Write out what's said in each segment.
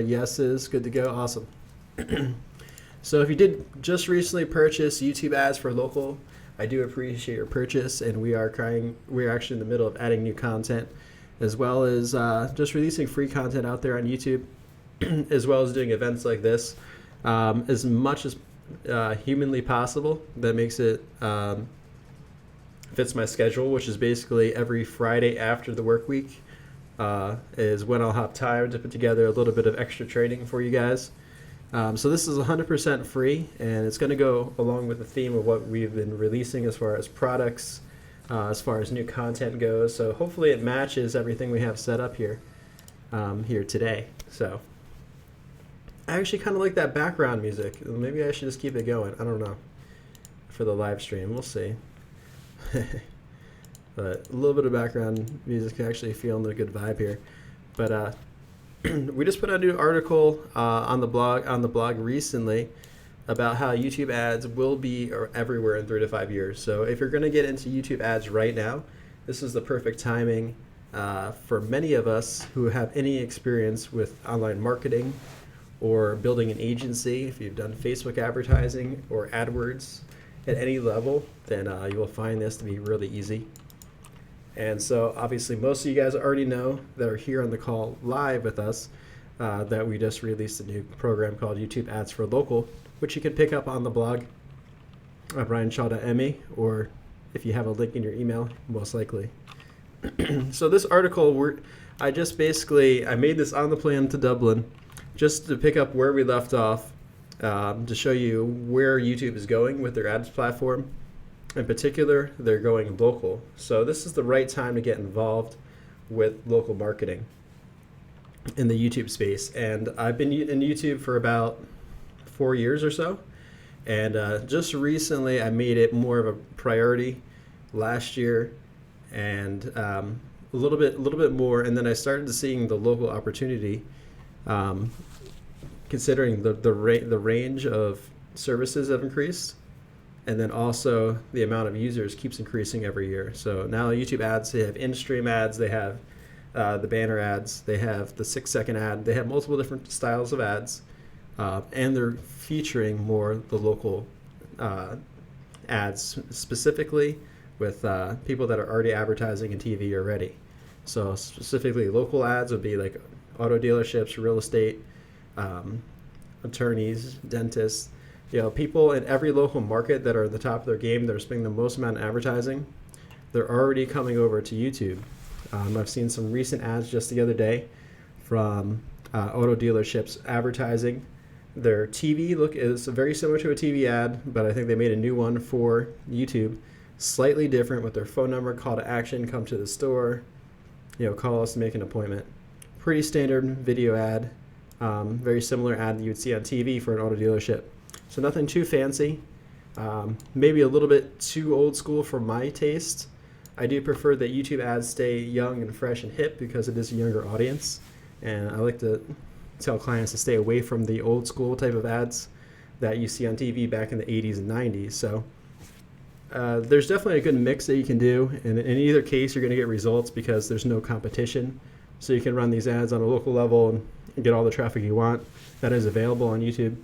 Yeses, good to go. Awesome. So if you did just recently purchase YouTube ads for local, I do appreciate your purchase, and we are actually in the middle of adding new content, as well as just releasing free content out there on YouTube, as well as doing events like this, as much as humanly possible. That makes it fits my schedule, which is basically every Friday after the work week. Is when I'll have time to put together a little bit of extra training for you guys. So this is 100% free, and it's going to go along with the theme of what we've been releasing as far as products, as far as new content goes. So hopefully it matches everything we have set up here today. So I actually kind of like that background music. Maybe I should just keep it going. I don't know. For the live stream, we'll see. But a little bit of background music, actually feeling a good vibe here. But we just put out a new article on the blog recently about how YouTube ads will be everywhere in 3 to 5 years. So if you're going to get into YouTube ads right now, this is the perfect timing for many of us who have any experience with online marketing or building an agency. If you've done Facebook advertising or AdWords at any level, then you will find this to be really easy. And so obviously most of you guys already know that are here on the call live with us that we just released a new program called YouTube Ads for Local, which you can pick up on the blog at ryanshaw.me, or if you have a link in your email, most likely. So this article, I made this on the plane to Dublin just to pick up where we left off, to show you where YouTube is going with their ads platform. In particular, they're going local. So this is the right time to get involved with local marketing in the YouTube space. And I've been in YouTube for about 4 years or so. And just recently, I made it more of a priority last year, and a little bit more. And then I started seeing the local opportunity, considering the range of services have increased. And then also the amount of users keeps increasing every year. So now YouTube ads, they have in-stream ads, they have the banner ads, they have the 6-second ad, they have multiple different styles of ads, and they're featuring more the local ads, specifically with people that are already advertising in TV already. So specifically local ads would be like auto dealerships, real estate, attorneys, dentists. People in every local market that are at the top of their game, that are spending the most amount of advertising, they're already coming over to YouTube. I've seen some recent ads just the other day from auto dealerships advertising. Their TV look is very similar to a TV ad, but I think they made a new one for YouTube, slightly different, with their phone number, call to action, come to the store, call us to make an appointment. Pretty standard video ad, very similar ad that you would see on TV for an auto dealership. So nothing too fancy, maybe a little bit too old school for my taste. I do prefer that YouTube ads stay young and fresh and hip because it is a younger audience. And I like to tell clients to stay away from the old school type of ads that you see on TV back in the 80s and 90s. So there's definitely a good mix that you can do. And in either case, you're going to get results because there's no competition. So you can run these ads on a local level and get all the traffic you want that is available on YouTube.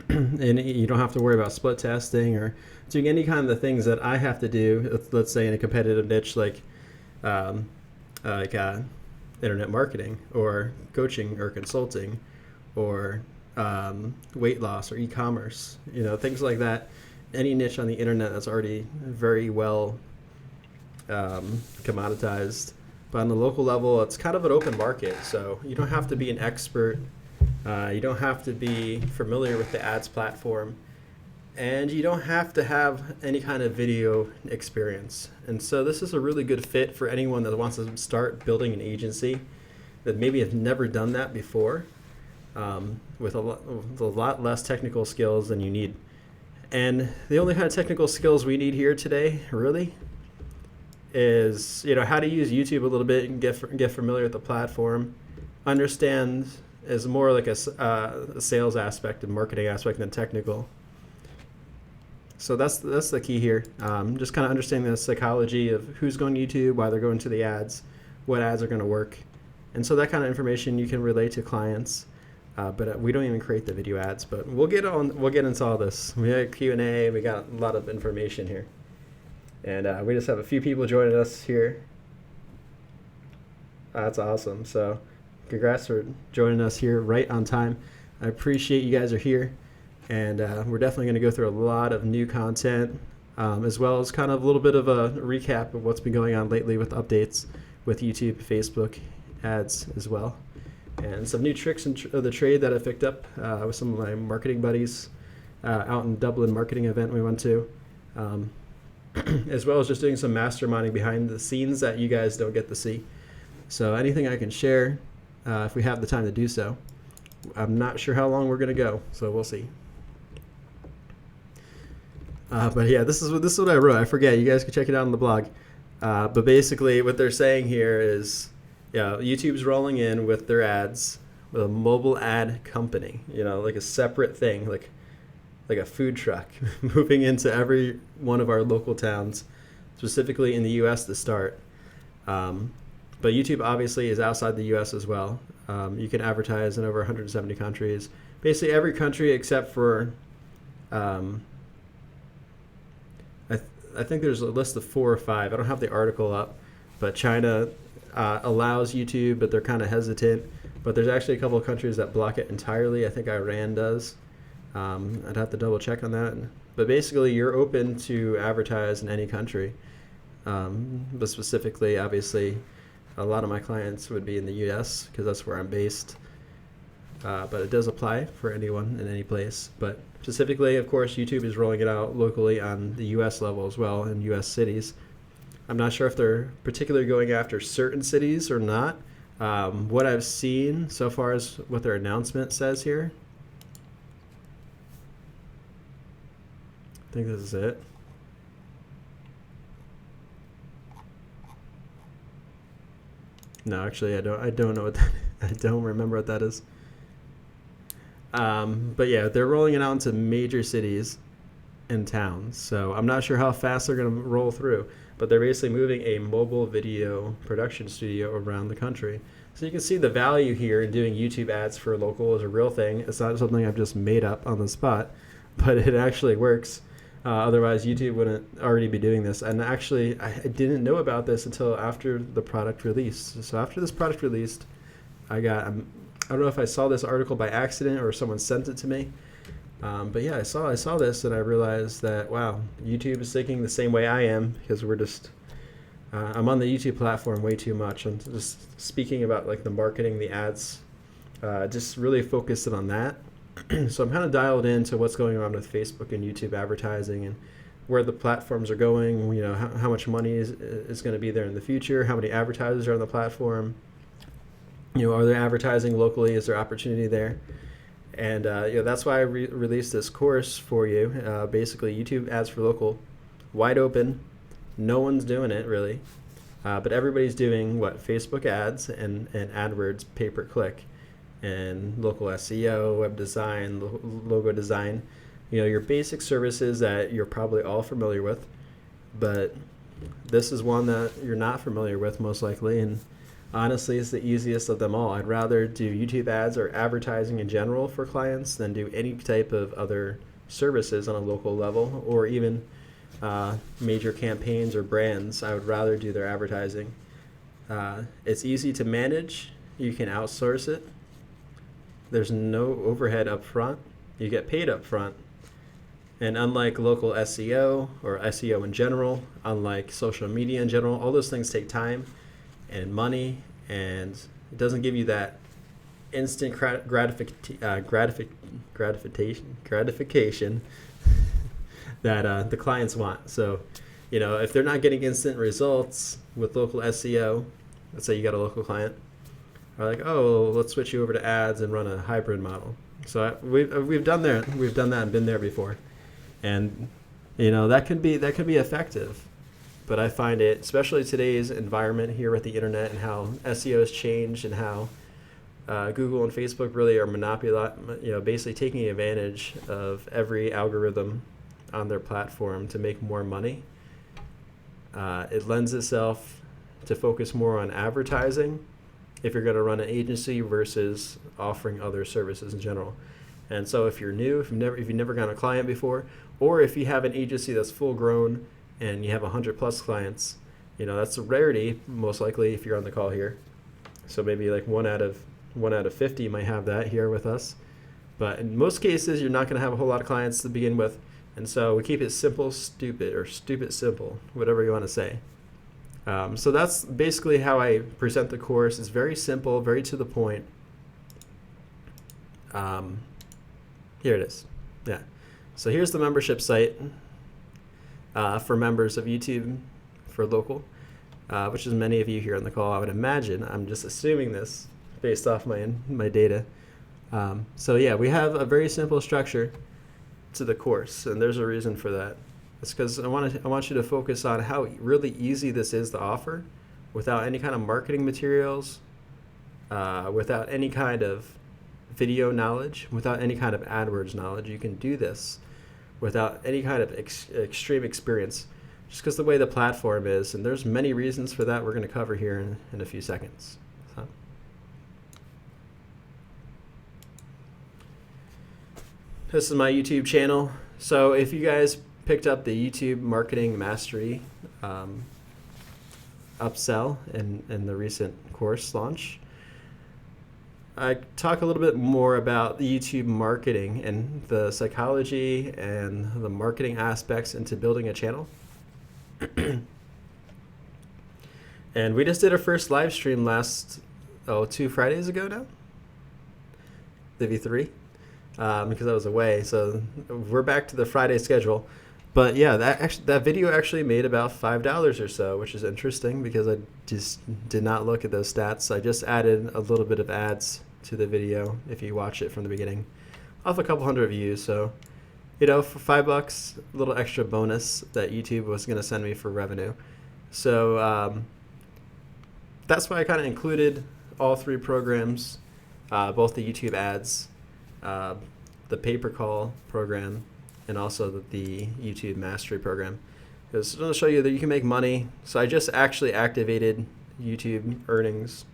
And you don't have to worry about split testing or doing any kind of the things that I have to do, let's say in a competitive niche like internet marketing or coaching or consulting or weight loss or e-commerce, things like that. Any niche on the internet that's already very well commoditized. But on the local level, it's kind of an open market, so you don't have to be an expert. You don't have to be familiar with the ads platform, and you don't have to have any kind of video experience. And so this is a really good fit for anyone that wants to start building an agency that maybe have never done that before, with a lot less technical skills than you need. And the only kind of technical skills we need here today, really, is how to use YouTube a little bit and get familiar with the platform, understand is more like a sales aspect and marketing aspect than technical. So that's the key here. Just kind of understanding the psychology of who's going to YouTube, why they're going to the ads, what ads are going to work, And so that kind of information you can relay to clients. But we don't even create the video ads. But we'll get into all this. We had Q&A. We got a lot of information here, and we just have a few people joining us here. That's awesome. So, congrats for joining us here right on time. I appreciate you guys are here, and we're definitely going to go through a lot of new content, as well as kind of a little bit of a recap of what's been going on lately with updates with YouTube, Facebook ads as well. And some new tricks of the trade that I picked up with some of my marketing buddies out in Dublin marketing event we went to, as well as just doing some masterminding behind the scenes that you guys don't get to see. So anything I can share, if we have the time to do so. I'm not sure how long we're going to go, so we'll see. But yeah, this is what I wrote. I forget. You guys can check it out on the blog. But basically what they're saying here is, yeah, YouTube's rolling in with their ads with a mobile ad company, like a separate thing, like a food truck moving into every one of our local towns, specifically in the U.S. to start. But YouTube obviously is outside the U.S. as well. You can advertise in over 170 countries, basically every country except for, I think there's a list of 4 or 5. I don't have the article up, but China allows YouTube, but they're kind of hesitant. But there's actually a couple of countries that block it entirely. I think Iran does. I'd have to double check on that. But basically, you're open to advertise in any country. But specifically, obviously, a lot of my clients would be in the U.S. because that's where I'm based. But it does apply for anyone in any place. But specifically, of course, YouTube is rolling it out locally on the U.S. level as well in U.S. cities. I'm not sure if they're particularly going after certain cities or not. What I've seen so far is what their announcement says here. I think this is it. No, actually, I don't know what that is. I don't remember what that is. But yeah, they're rolling it out into major cities and towns. So I'm not sure how fast they're going to roll through. But they're basically moving a mobile video production studio around the country. So you can see the value here in doing YouTube ads for local is a real thing. It's not something I've just made up on the spot, but it actually works. Otherwise, YouTube wouldn't already be doing this. And actually, I didn't know about this until after the product released. So after this product released, I don't know if I saw this article by accident or someone sent it to me. But yeah, I saw this and I realized that, wow, YouTube is thinking the same way I am, because we're just, I'm on the YouTube platform way too much. I'm just speaking about like the marketing, the ads, just really focused on that. So I'm kind of dialed into what's going on with Facebook and YouTube advertising and where the platforms are going, how much money is going to be there in the future, how many advertisers are on the platform, are they advertising locally, is there opportunity there? And that's why I released this course for you. Basically, YouTube ads for local, wide open. No one's doing it really, but everybody's doing what? Facebook ads and AdWords pay-per-click, and local SEO, web design, logo design. Your basic services that you're probably all familiar with, but this is one that you're not familiar with most likely, and honestly, it's the easiest of them all. I'd rather do YouTube ads or advertising in general for clients than do any type of other services on a local level, or even major campaigns or brands. I would rather do their advertising. It's easy to manage. You can outsource it. There's no overhead up front. You get paid up front. And unlike local SEO or SEO in general, unlike social media in general, all those things take time and money, and it doesn't give you that instant gratification that the clients want. So, if they're not getting instant results with local SEO, let's say you got a local client, are like, oh, let's switch you over to ads and run a hybrid model. So we've done that. We've done that and been there before, and that could be effective. But I find it, especially today's environment here with the internet and how SEO has changed and how Google and Facebook really are basically taking advantage of every algorithm on their platform to make more money. It lends itself to focus more on advertising if you're going to run an agency versus offering other services in general. And so if you're new, if you've never gotten a client before, or if you have an agency that's full grown and you have 100 plus clients, that's a rarity most likely if you're on the call here. So maybe like one out of 50 might have that here with us. But in most cases, you're not going to have a whole lot of clients to begin with. And so we keep it simple, stupid, or stupid simple, whatever you want to say. So that's basically how I present the course. It's very simple, very to the point. Here it is. Yeah. So here's the membership site for members of YouTube for local, which is many of you here on the call, I would imagine. I'm just assuming this based off my data. So yeah, we have a very simple structure to the course, and there's a reason for that. It's because I want you to focus on how really easy this is to offer without any kind of marketing materials, without any kind of video knowledge, without any kind of AdWords knowledge. You can do this without any kind of extreme experience, just because the way the platform is, and there's many reasons for that we're going to cover here in a few seconds. So. This is my YouTube channel. So if you guys picked up the YouTube Marketing Mastery upsell in the recent course launch, I talk a little bit more about the YouTube marketing and the psychology and the marketing aspects into building a channel. And we just did our first live stream 2 Fridays ago now, maybe 3, because I was away. So we're back to the Friday schedule. But yeah, that video actually made about $5 or so, which is interesting because I just did not look at those stats. I just added a little bit of ads to the video if you watch it from the beginning, off a couple hundred views. So, for $5, a little extra bonus that YouTube was going to send me for revenue. So that's why I kind of included all 3 programs, both the YouTube ads, the pay-per-call program, and also the YouTube Mastery program. Because I'm going to show you that you can make money. So I just actually activated YouTube earnings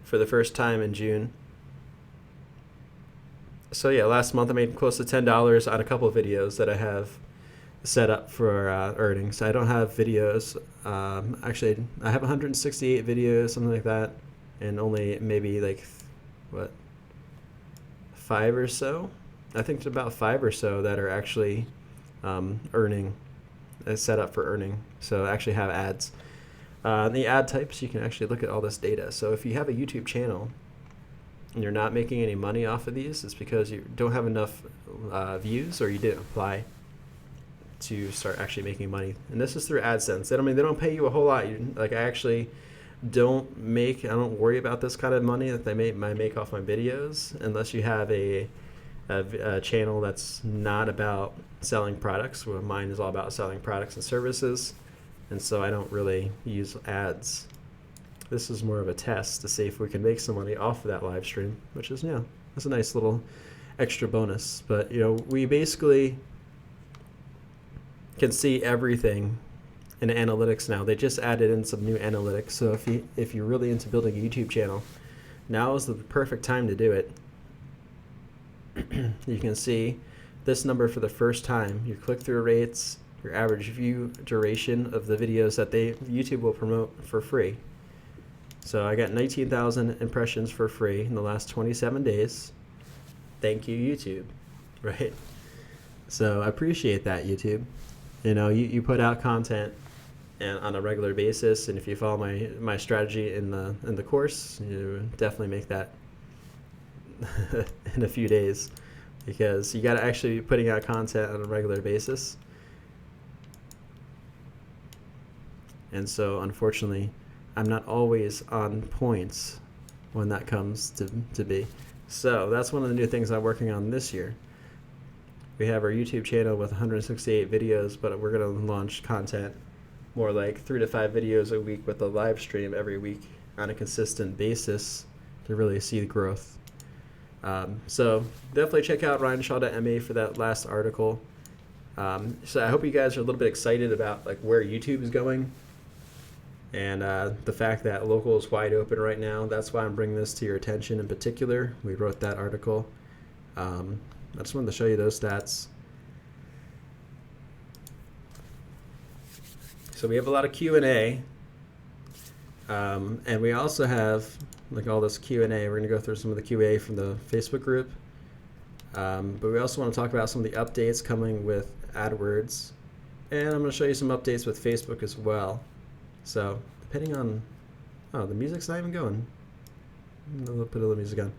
for the first time in June. So yeah, last month I made close to $10 on a couple of videos that I have set up for earnings. I don't have videos. Actually, I have 168 videos, something like that, and only maybe 5 or so. I think it's about 5 or so that are actually earning, set up for earning. So I actually have ads. The ad types, you can actually look at all this data. So if you have a YouTube channel and you're not making any money off of these, it's because you don't have enough views or you didn't apply to start actually making money. And this is through AdSense. They don't pay you a whole lot. I actually don't worry about this kind of money that I make off my videos unless you have a channel that's not about selling products. Well, mine is all about selling products and services, and so I don't really use ads. This is more of a test to see if we can make some money off of that live stream, which is, that's a nice little extra bonus. But we basically can see everything in analytics now. They just added in some new analytics, so if you're really into building a YouTube channel, now is the perfect time to do it. You can see this number for the first time, your click-through rates, your average view duration of the videos that YouTube will promote for free. So I got 19,000 impressions for free in the last 27 days. Thank you, YouTube. Right? So I appreciate that, YouTube. You put out content and on a regular basis, and if you follow my strategy in the course, you definitely make that in a few days, because you got to actually be putting out content on a regular basis. And so unfortunately, I'm not always on points when that comes to be. So that's one of the new things I'm working on this year. We have our YouTube channel with 168 videos, but we're going to launch content more like 3 to 5 videos a week with a live stream every week on a consistent basis to really see the growth. So definitely check out ryanshaw.ma for that last article. So I hope you guys are a little bit excited about where YouTube is going. And the fact that local is wide open right now, that's why I'm bringing this to your attention in particular. We wrote that article. I just wanted to show you those stats. So we have a lot of Q&A. And we also have like all this Q&A. We're going to go through some of the QA from the Facebook group. But we also want to talk about some of the updates coming with AdWords. And I'm going to show you some updates with Facebook as well. So depending on, oh, the music's not even going. I'll put a little music on.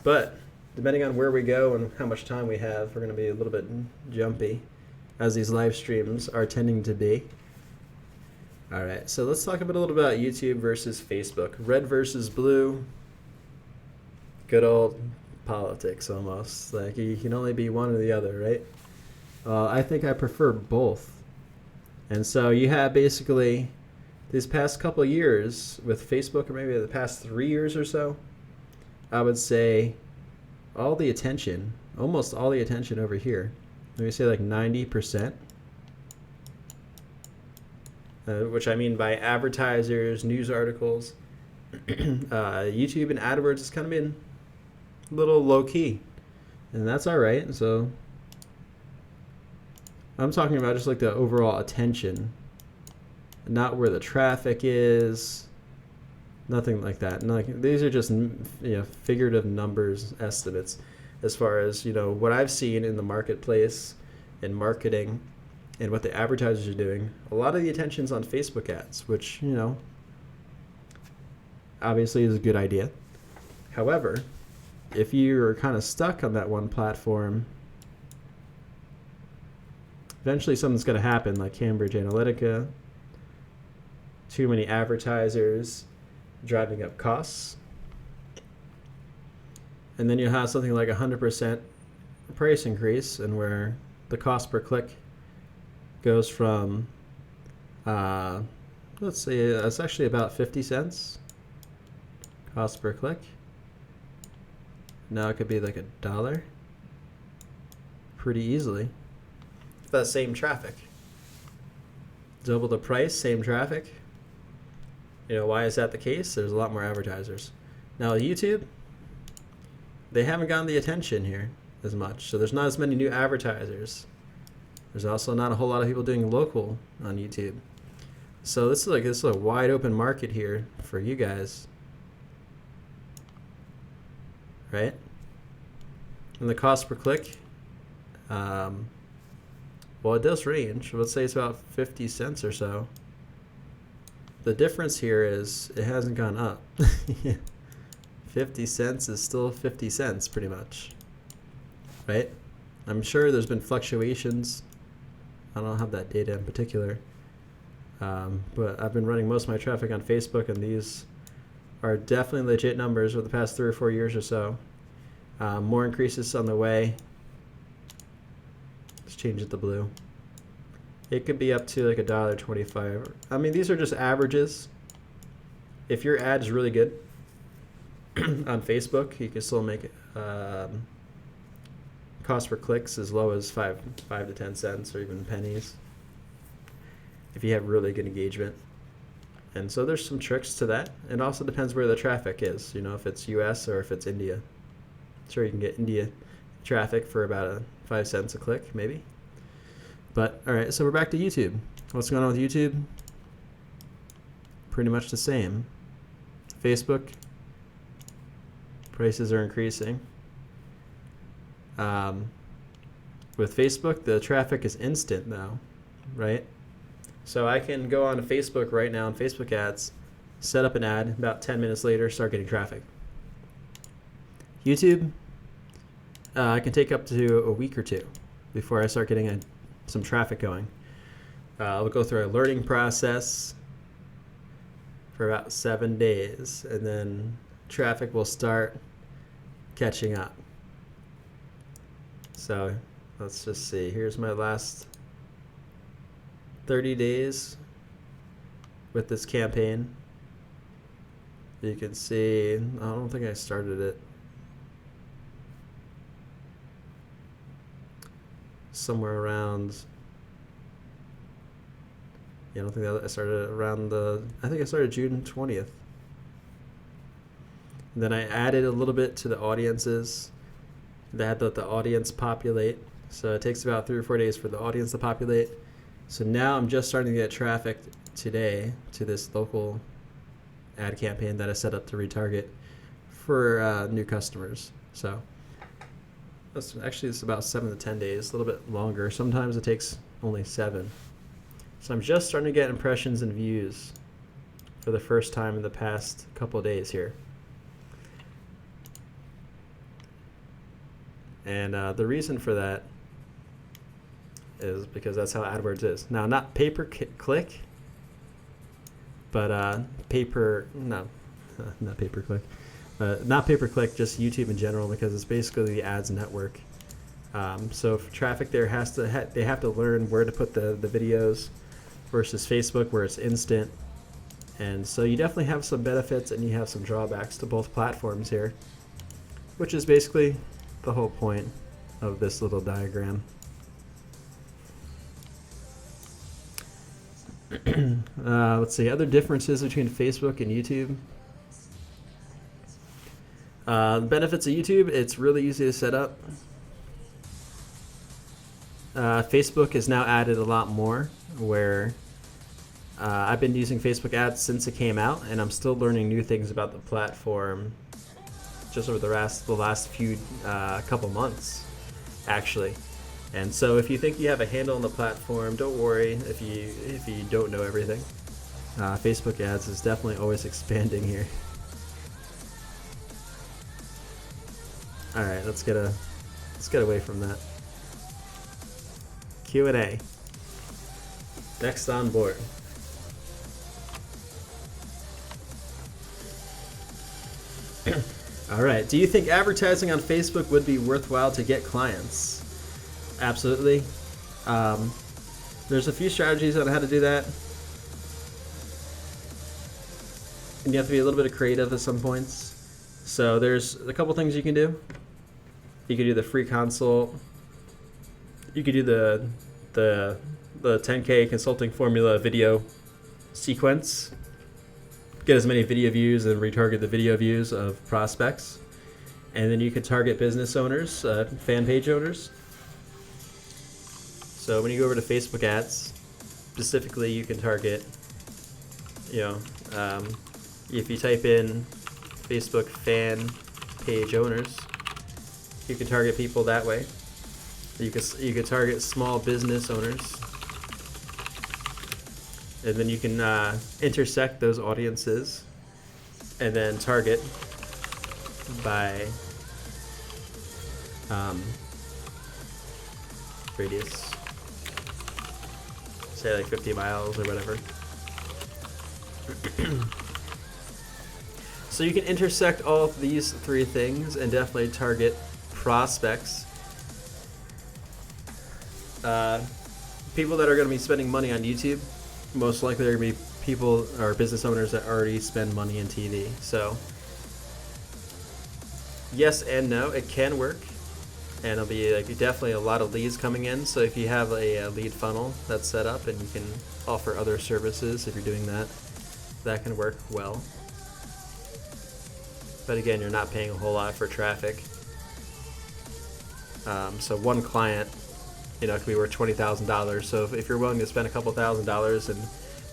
But depending on where we go and how much time we have, we're going to be a little bit jumpy, as these live streams are tending to be. All right, so let's talk a little bit about YouTube versus Facebook. Red versus blue. Good old politics almost. Like you can only be one or the other, right? I think I prefer both. And so you have basically these past couple years with Facebook, or maybe the past 3 years or so, I would say all the attention, almost all the attention over here. Let me say like 90%. Which I mean by advertisers, news articles. YouTube and AdWords has kind of been a little low key, and that's all right. So I'm talking about just like the overall attention, not where the traffic is, nothing like that. These are just figurative numbers, estimates, as far as what I've seen in the marketplace, in marketing, and what the advertisers are doing. A lot of the attention's on Facebook ads, which obviously is a good idea. However, if you're kind of stuck on that one platform, eventually something's going to happen, like Cambridge Analytica, too many advertisers driving up costs, and then you'll have something like 100% price increase, and where the cost per click goes from, let's say it's actually about 50 cents cost per click. Now it could be like $1 pretty easily. That same traffic. Double the price, same traffic. Why is that the case? There's a lot more advertisers. Now YouTube, they haven't gotten the attention here as much, so there's not as many new advertisers. There's also not a whole lot of people doing local on YouTube. So this is a wide open market here for you guys, right? And the cost per click, well, it does range. Let's say it's about 50 cents or so. The difference here is it hasn't gone up. 50 cents is still 50 cents pretty much, right? I'm sure there's been fluctuations. I don't have that data in particular, but I've been running most of my traffic on Facebook, and these are definitely legit numbers over the past 3 or 4 years or so. More increases on the way. Let's change it to blue. It could be up to like $1.25. I mean, these are just averages. If your ad is really good on Facebook, you can still make it. Cost per clicks as low as 5 to 10 cents or even pennies if you have really good engagement. And so there's some tricks to that. It also depends where the traffic is, if it's US or if it's India. Sure, you can get India traffic for about 5 cents a click maybe. But all right, so we're back to YouTube. What's going on with YouTube? Pretty much the same. Facebook, prices are increasing. With Facebook, the traffic is instant now, right? So I can go on to Facebook right now on Facebook ads, set up an ad, about 10 minutes later, start getting traffic. YouTube, I can take up to a week or two before I start getting some traffic going. I'll go through a learning process for about 7 days, and then traffic will start catching up. So let's just see. Here's my last 30 days with this campaign. You can see, I don't think I started it. Somewhere around I don't think that I started around I think I started June 20th. And then I added a little bit to the audiences. That let the audience populate. So it takes about 3 or 4 days for the audience to populate. So now I'm just starting to get traffic today to this local ad campaign that I set up to retarget for new customers. So it's about 7 to 10 days, a little bit longer. Sometimes it takes only 7. So I'm just starting to get impressions and views for the first time in the past couple of days here. And the reason for that is because that's how AdWords is. Now, not pay-per-click, but not pay-per-click. Not pay-per-click, just YouTube in general, because it's basically the ads network. So if traffic there they have to learn where to put the videos versus Facebook where it's instant. And so you definitely have some benefits and you have some drawbacks to both platforms here, which is basically the whole point of this little diagram. Let's see, other differences between Facebook and YouTube. The benefits of YouTube, it's really easy to set up. Facebook has now added a lot more, where I've been using Facebook ads since it came out, and I'm still learning new things about the platform just over the last few couple months, actually. And so if you think you have a handle on the platform, don't worry if you don't know everything. Facebook ads is definitely always expanding here. All right, let's get away from that. Q&A. Next on board. All right. Do you think advertising on Facebook would be worthwhile to get clients? Absolutely. There's a few strategies on how to do that. And you have to be a little bit of creative at some points. So there's a couple things you can do. You could do the free consult. You could do the 10K consulting formula video sequence. Get as many video views and retarget the video views of prospects. And then you could target business owners, fan page owners. So when you go over to Facebook ads, specifically you can target, if you type in Facebook fan page owners, you can target people that way. You could target small business owners, and then you can intersect those audiences, and then target by radius, say like 50 miles or whatever. So you can intersect all of these 3 things and definitely target prospects. People that are going to be spending money on YouTube, most likely are going to be people or business owners that already spend money in TV. So yes and no, it can work, and it'll be definitely a lot of leads coming in. So if you have a lead funnel that's set up and you can offer other services, if you're doing that, that can work well. But again, you're not paying a whole lot for traffic. So one client, could be worth $20,000. So if you're willing to spend a couple $1,000s in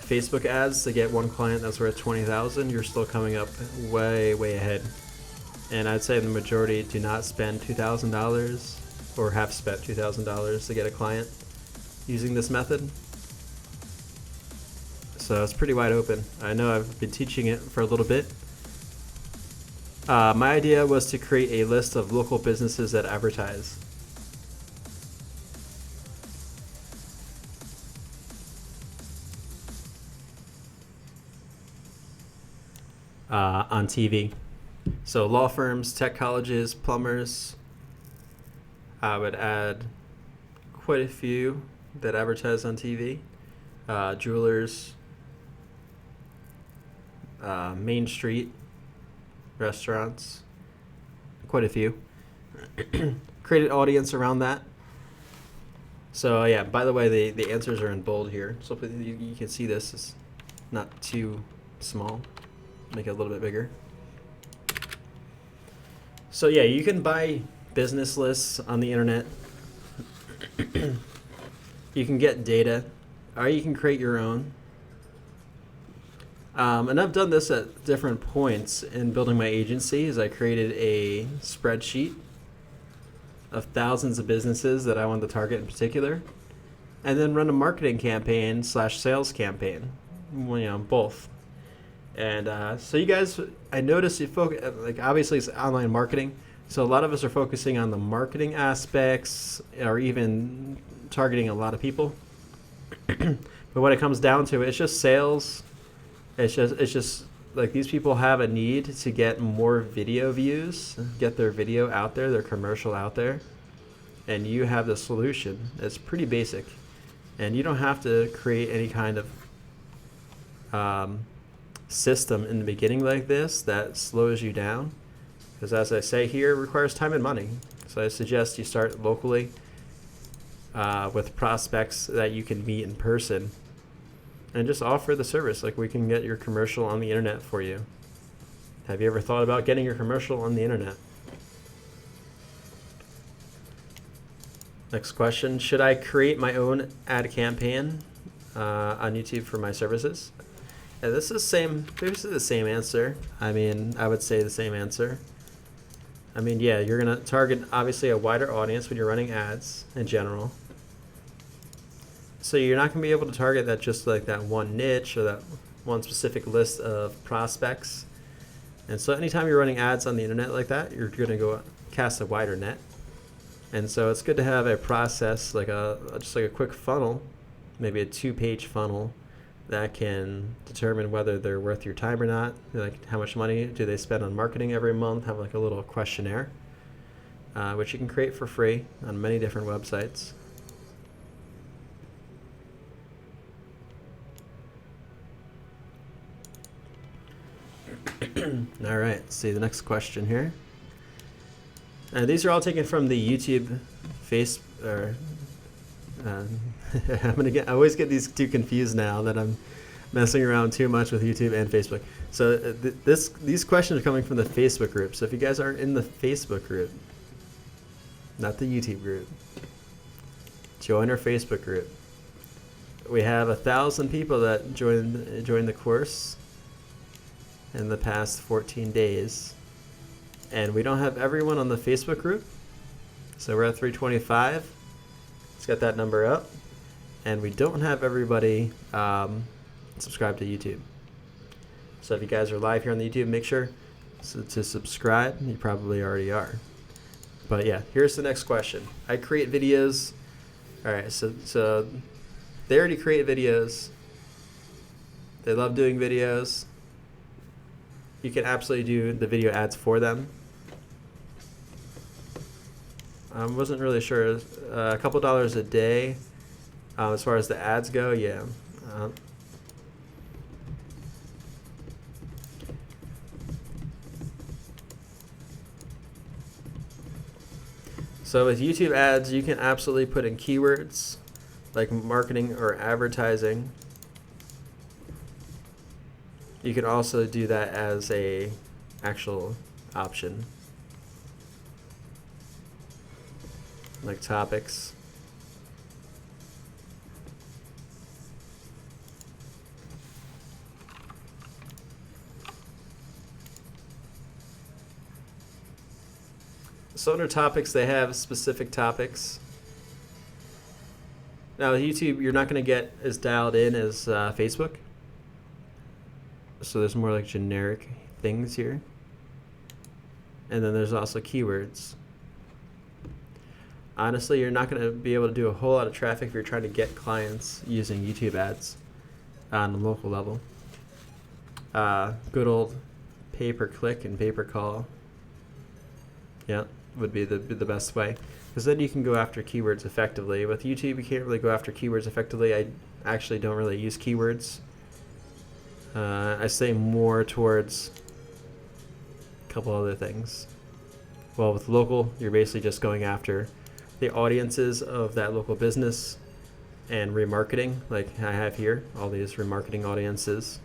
Facebook ads to get one client that's worth $20,000, you're still coming up way, way ahead. And I'd say the majority do not spend $2,000 or have spent $2,000 to get a client using this method. So it's pretty wide open. I know I've been teaching it for a little bit. My idea was to create a list of local businesses that advertise. On TV. So law firms, tech colleges, plumbers. I would add quite a few that advertise on TV. Jewelers, Main Street, restaurants, quite a few. Create an audience around that. So yeah, by the way, the answers are in bold here. So you can see this is not too small. Make it a little bit bigger. So yeah, you can buy business lists on the internet. You can get data, or you can create your own. And I've done this at different points in building my agency. Is I created a spreadsheet of thousands of businesses that I wanted to target in particular, and then run a marketing campaign / sales campaign. Well, you know, both. And so you guys, I noticed you focus, like obviously it's online marketing. So a lot of us are focusing on the marketing aspects or even targeting a lot of people. But when it comes down to it, it's just sales. It's just like these people have a need to get more video views, get their video out there, their commercial out there. And you have the solution. It's pretty basic. And you don't have to create any kind of system in the beginning like this that slows you down. Because as I say here, it requires time and money. So I suggest you start locally with prospects that you can meet in person and just offer the service. Like, we can get your commercial on the internet for you. Have you ever thought about getting your commercial on the internet? Next question, should I create my own ad campaign on YouTube for my services? Yeah, this is the same answer. I mean, I would say the same answer. I mean, yeah, you're going to target obviously a wider audience when you're running ads in general. So you're not going to be able to target that just like that one niche or that one specific list of prospects. And so anytime you're running ads on the internet like that, you're going to go cast a wider net. And so it's good to have a process, like just like a quick funnel, maybe a 2-page funnel that can determine whether they're worth your time or not. Like, how much money do they spend on marketing every month? Have like a little questionnaire, which you can create for free on many different websites. All right, let's see the next question here. These are all taken from the YouTube I always get these two confused now that I'm messing around too much with YouTube and Facebook. So these questions are coming from the Facebook group. So if you guys aren't in the Facebook group, not the YouTube group, join our Facebook group. We have 1,000 people that joined the course in the past 14 days. And we don't have everyone on the Facebook group. So we're at 325. Let's get that number up. And we don't have everybody subscribed to YouTube. So if you guys are live here on the YouTube, make sure to subscribe. You probably already are. But yeah, here's the next question. I create videos. All right, so they already create videos. They love doing videos. You can absolutely do the video ads for them. I wasn't really sure. A couple dollars a day. As far as the ads go, yeah. So with YouTube ads, you can absolutely put in keywords like marketing or advertising. You can also do that as a actual option, like topics. So under topics, they have specific topics. Now with YouTube, you're not going to get as dialed in as Facebook. So there's more like generic things here. And then there's also keywords. Honestly, you're not going to be able to do a whole lot of traffic if you're trying to get clients using YouTube ads on the local level. Good old pay-per-click and pay-per-call. Yeah, would be the best way. Because then you can go after keywords effectively. With YouTube, you can't really go after keywords effectively. I actually don't really use keywords. I say more towards a couple other things. Well, with local, you're basically just going after the audiences of that local business and remarketing, like I have here, all these remarketing audiences.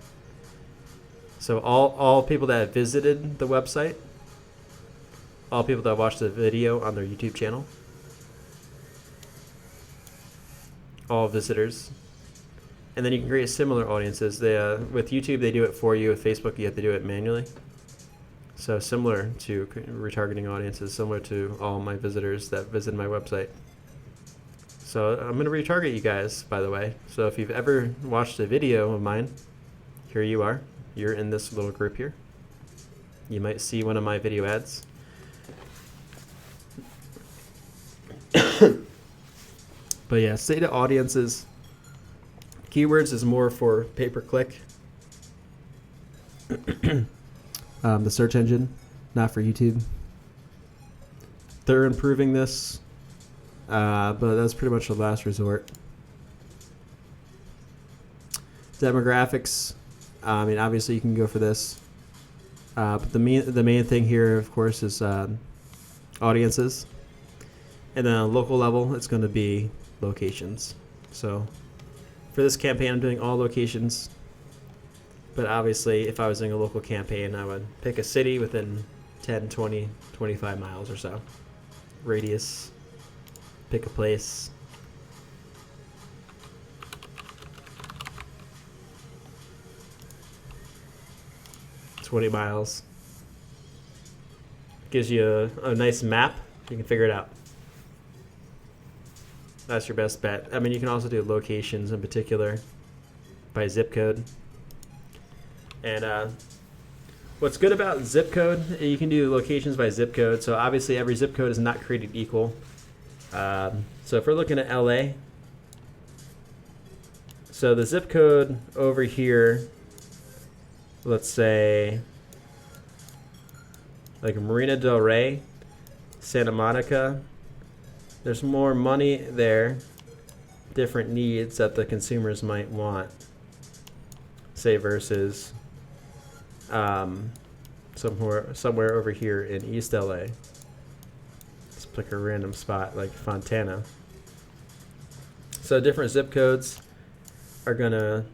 So all people that have visited the website, all people that watched the video on their YouTube channel, all visitors. And then you can create similar audiences. With YouTube, they do it for you. With Facebook, you have to do it manually. So similar to retargeting audiences, similar to all my visitors that visit my website. So I'm going to retarget you guys, by the way. So if you've ever watched a video of mine, here you are. You're in this little group here. You might see one of my video ads. But yeah, stated audiences. Keywords is more for pay-per-click. The search engine, not for YouTube. They're improving this, but that's pretty much the last resort. Demographics. I mean, obviously you can go for this, but the main thing here, of course, is audiences. And then on a local level, it's going to be locations. So for this campaign, I'm doing all locations. But obviously, if I was doing a local campaign, I would pick a city within 10, 20, 25 miles or so. Radius. Pick a place. $20 miles. Gives you a nice map. You can figure it out. That's your best bet. I mean, you can also do locations in particular by zip code. And what's good about zip code, you can do locations by zip code. So obviously every zip code is not created equal. So if we're looking at LA, so the zip code over here, let's say like Marina del Rey, Santa Monica, there's more money there, different needs that the consumers might want, say, versus somewhere over here in East LA. Let's pick a random spot like Fontana. So different zip codes are gonna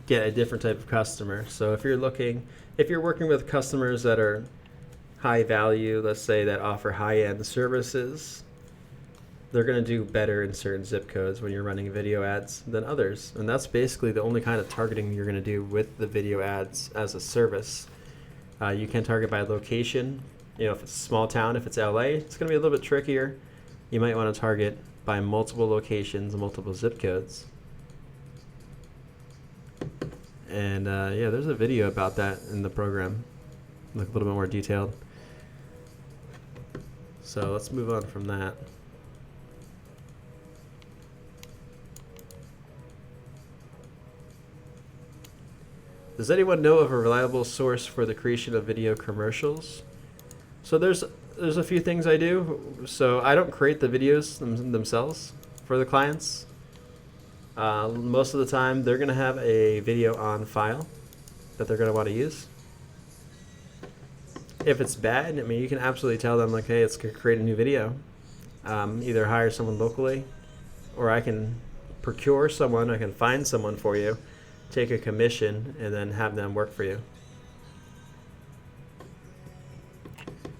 get a different type of customer. So if you're working with customers that are high value, let's say that offer high-end services, they're going to do better in certain zip codes when you're running video ads than others. And that's basically the only kind of targeting you're going to do with the video ads as a service. You can target by location. You know, if it's a small town, if it's LA, it's going to be a little bit trickier. You might want to target by multiple locations, multiple zip codes. And yeah, there's a video about that in the program, like a little bit more detailed. So let's move on from that. Does anyone know of a reliable source for the creation of video commercials? So there's a few things I do. So I don't create the videos themselves for the clients. Most of the time, they're going to have a video on file that they're going to want to use. If it's bad, I mean, you can absolutely tell them, like, hey, let's create a new video. Either hire someone locally, or I can procure someone, I can find someone for you, take a commission, and then have them work for you.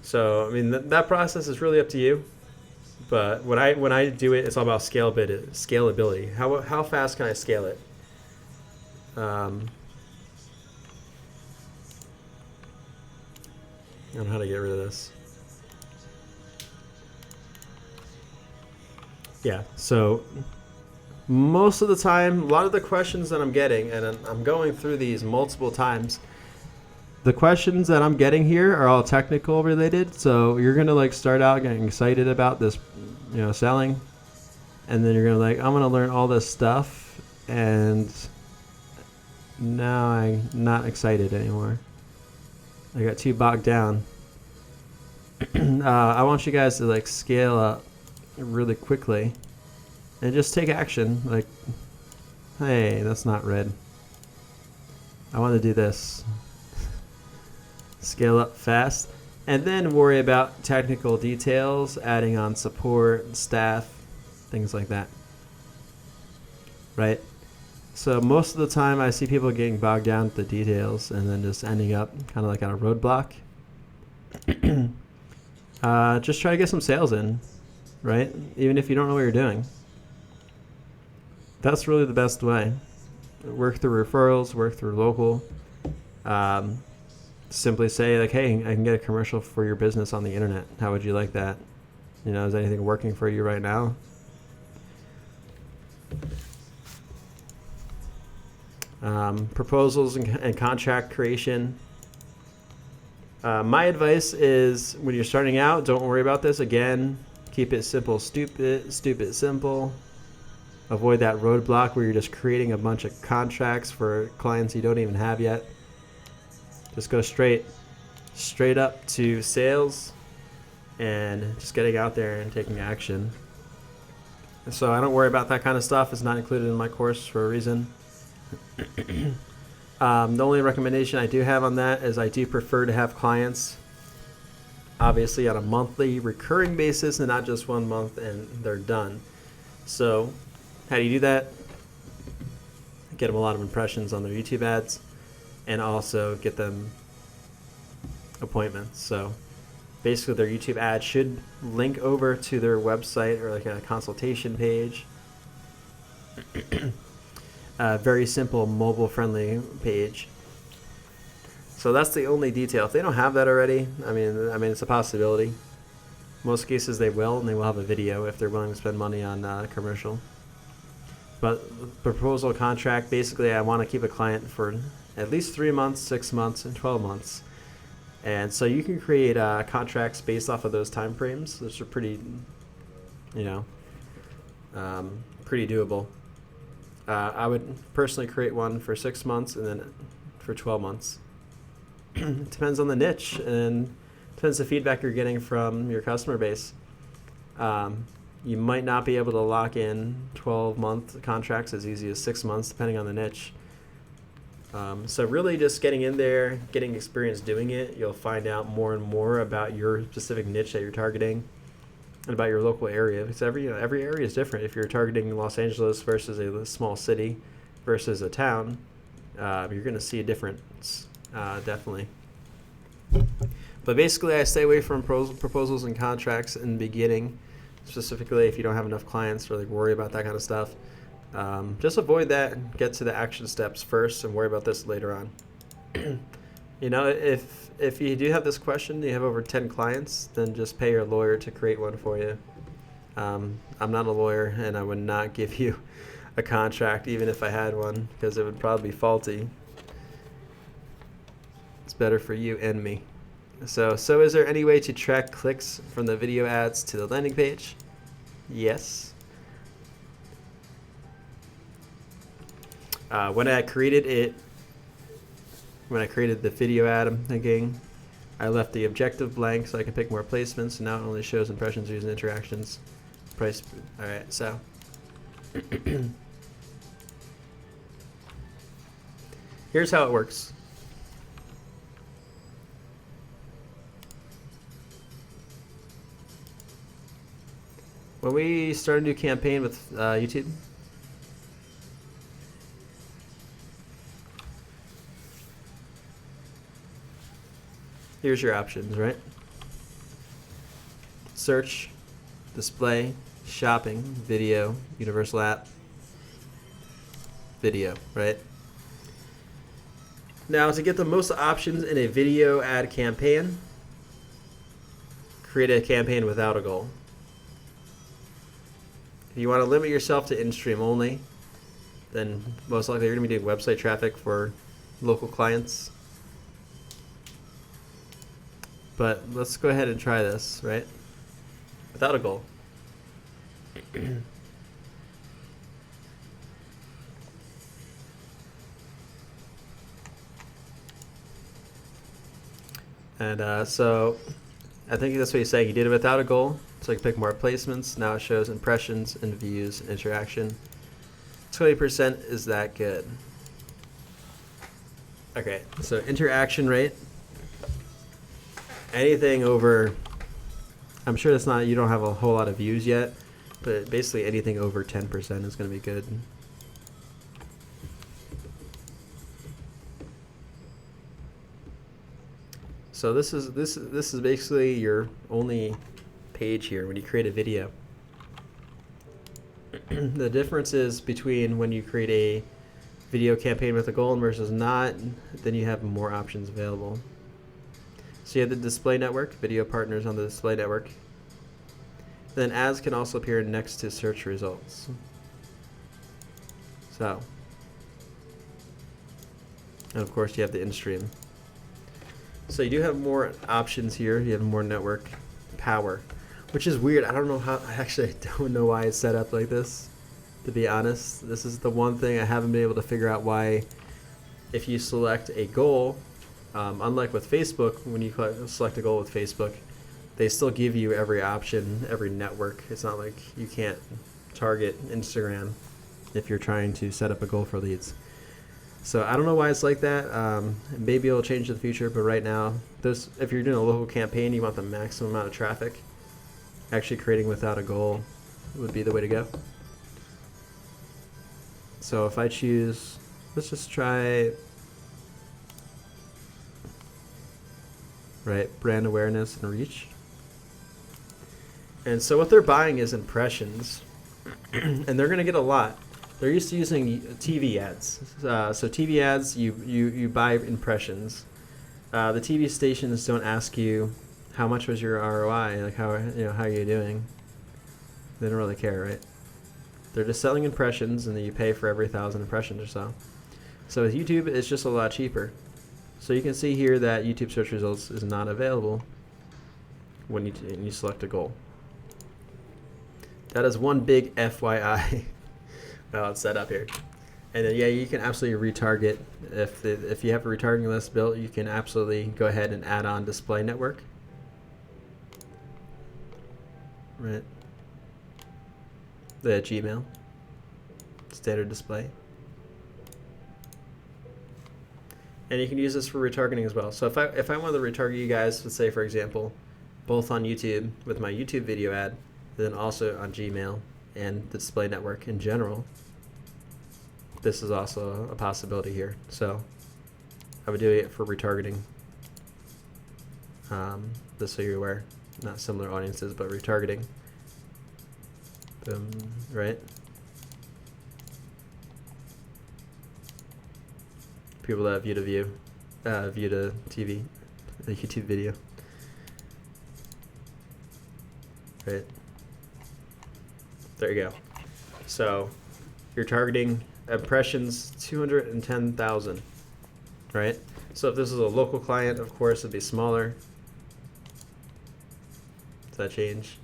So, I mean, that process is really up to you. But when I do it, it's all about scalability. How fast can I scale it? I don't know how to get rid of this. Yeah, so most of the time, a lot of the questions that I'm getting, and I'm going through these multiple times, the questions that I'm getting here are all technical related. So you're going to like start out getting excited about this, selling, and then you're going to like, I'm going to learn all this stuff, and now I'm not excited anymore. I got too bogged down. I want you guys to like scale up really quickly and just take action. Like, hey, that's not red. I want to do this. Scale up fast. and then worry about technical details, adding on support, staff, things like that. Right? So most of the time I see people getting bogged down with the details and then just ending up kind of like on a roadblock. Just try to get some sales in, right? Even if you don't know what you're doing. That's really the best way. Work through referrals, work through local. Simply say like, hey, I can get a commercial for your business on the internet. How would you like that? You know, is anything working for you right now? Proposals and contract creation. My advice is when you're starting out, don't worry about this. Again, keep it simple, stupid, simple. Avoid that roadblock where you're just creating a bunch of contracts for clients you don't even have yet. Just go straight up to sales and just getting out there and taking action. And so I don't worry about that kind of stuff. It's not included in my course for a reason. The only recommendation I do have on that is I do prefer to have clients obviously on a monthly recurring basis and not just 1 month and they're done. So how do you do that? Get them a lot of impressions on their YouTube ads and also get them appointments. So basically their YouTube ad should link over to their website or like a consultation page. Very simple mobile friendly page. So that's the only detail. If they don't have that already, I mean it's a possibility. Most cases they will, and they will have a video if they're willing to spend money on commercial. But proposal contract, basically I want to keep a client for at least 3 months, 6 months, and 12 months. And so you can create contracts based off of those time frames, which are pretty, pretty doable. I would personally create one for 6 months and then for 12 months. It depends on the niche and depends the feedback you're getting from your customer base. You might not be able to lock in 12-month contracts as easy as 6 months, depending on the niche. So really just getting in there, getting experience doing it, you'll find out more and more about your specific niche that you're targeting and about your local area. Because every area is different. If you're targeting Los Angeles versus a small city versus a town, you're going to see a difference, definitely. But basically, I stay away from proposals and contracts in the beginning, specifically if you don't have enough clients or like worry about that kind of stuff. Just avoid that and get to the action steps first and worry about this later on. If you do have this question, you have over 10 clients, then just pay your lawyer to create one for you. I'm not a lawyer and I would not give you a contract even if I had one because it would probably be faulty. It's better for you and me. So is there any way to track clicks from the video ads to the landing page? Yes. When I created the video ad, I'm thinking I left the objective blank so I can pick more placements, and now it only shows impressions, views, and interactions. Price. All right, so here's how it works. When we start a new campaign with YouTube, here's your options, right? Search, display, shopping, video, universal app, video, right? Now, to get the most options in a video ad campaign, create a campaign without a goal. If you want to limit yourself to in-stream only, then most likely you're going to be doing website traffic for local clients. But let's go ahead and try this, right? Without a goal. And so I think that's what he's saying. He did it without a goal, so I can pick more placements. Now it shows impressions and views and interaction. 20% is that good. Okay, so interaction rate. anything over, I'm sure that's not, you don't have a whole lot of views yet, but basically anything over 10% is going to be good. So this is basically your only page here when you create a video. The difference is between when you create a video campaign with a goal versus not, then you have more options available. So you have the display network, video partners on the display network. Then ads can also appear next to search results. So, and of course you have the in-stream. So you do have more options here. You have more network power, which is weird. I don't know how, I actually don't know why it's set up like this, to be honest. This is the one thing I haven't been able to figure out why, if you select a goal, unlike with Facebook, when you select a goal with Facebook, they still give you every option, every network. It's not like you can't target Instagram if you're trying to set up a goal for leads. So I don't know why it's like that. Maybe it'll change in the future, but right now, if you're doing a local campaign, you want the maximum amount of traffic. Actually creating without a goal would be the way to go. So if I choose, let's just try, brand awareness and reach. And so what they're buying is impressions, and they're going to get a lot. They're used to using TV ads. So TV ads, you buy impressions. The TV stations don't ask you how much was your ROI, like how are you doing. They don't really care, right? They're just selling impressions, and then you pay for every 1,000 impressions or so. So with YouTube, it's just a lot cheaper. So you can see here that YouTube search results is not available when you select a goal. That is one big FYI. Well, it's set up here. And then, yeah, you can absolutely retarget. If you have a retargeting list built, you can absolutely go ahead and add on display network. Right. The Gmail. Standard display. And you can use this for retargeting as well. So if I wanted to retarget you guys, let's say, for example, both on YouTube with my YouTube video ad, then also on Gmail and the display network in general, this is also a possibility here. So I would do it for retargeting, just so you're aware. Not similar audiences, but retargeting. Boom, right? People that view to TV, a YouTube video. Right. There you go. So you're targeting impressions 210,000, right? So if this is a local client, of course, it'd be smaller. Does that change?